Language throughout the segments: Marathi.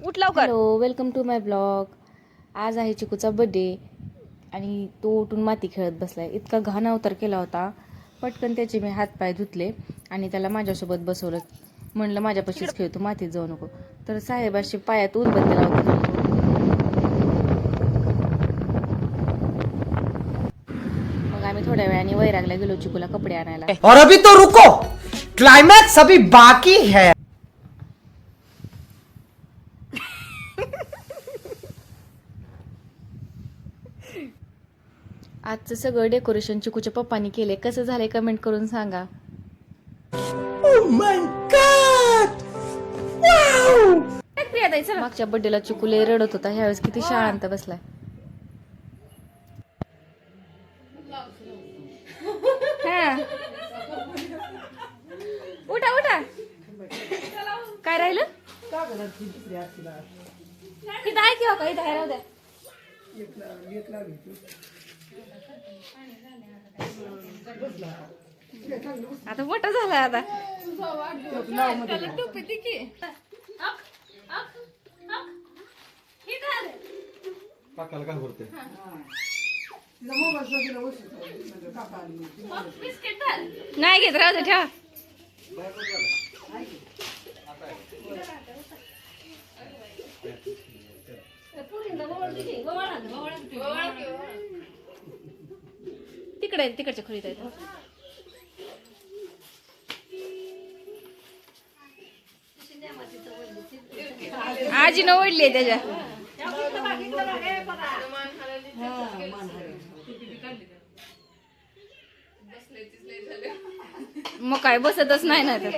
उठ लवकर. Hello, welcome to my blog. आज आहे चिकूचा बर्थडे आणि तो उठून माती खेळत बसलाय. इतका घाण अवतार केला होता. पटकन त्याचे मी हातपाय धुतले आणि त्याला माझ्यासोबत बसवलं. म्हणलं माझ्यापाशीच खेळतो, मातीत जाऊ नको. तर साहेबाशी पायात उदबत्ती लावतो. मग आम्ही थोड्या वेळाने वैरागला गेलो चिकूला कपडे आणायला. और अभी तो रुको, क्लाइमैक्स अभी बाकी है. आजचं सगळं डेकोरेशन चिकूच्या पप्पांनी केले. कसं झालंय कमेंट करून सांगा. मागच्या बर्थडेला चिकूले रडत होता, ह्यावेळेस किती शांत बसलाय. उठा उठा. काय राहिलं इथं आहे की हो का? इथं आहे, राहू द्या. आता मोठा झाला आता. नाही घेत, राहू दे, ठेवा. तिकडे तिकडच्या खोलीत आहे. आजी न ओढली आहे त्याच्या. मग काय बसतच नाही ना तर.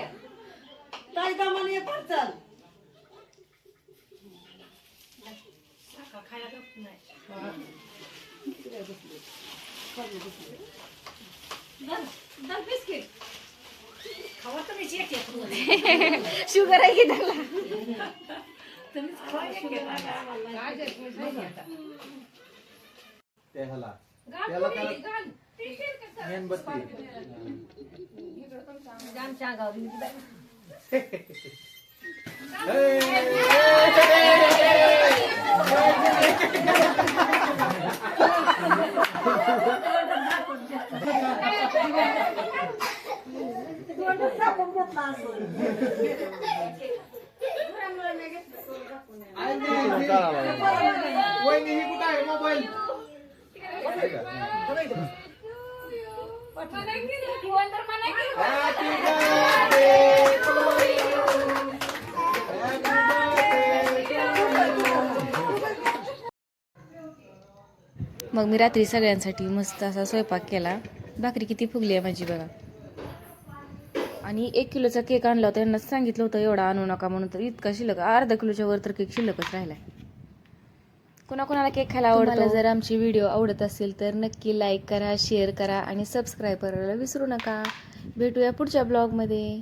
शुगर आहे की त्याला. मग मी रात्री सगळ्यांसाठी मस्त असा स्वयंपाक केला. भाकरी किती फुगली आहे माझी बघा. आणि 1 किलोचा केक आणला होता. यांना सांगितलं होतं एवढा आणू नका म्हणून, तर इतका शिल्लक, अर्धा किलोच्या वर तर केक शिल्लकच राहिलाय. कोणाकोणाला केक खायला आवडतो. जर आमची व्हिडिओ आवडत असेल तर नक्की लाईक करा, शेअर करा आणि सबस्क्राईब करायला विसरू नका. भेटूया पुढच्या ब्लॉगमध्ये.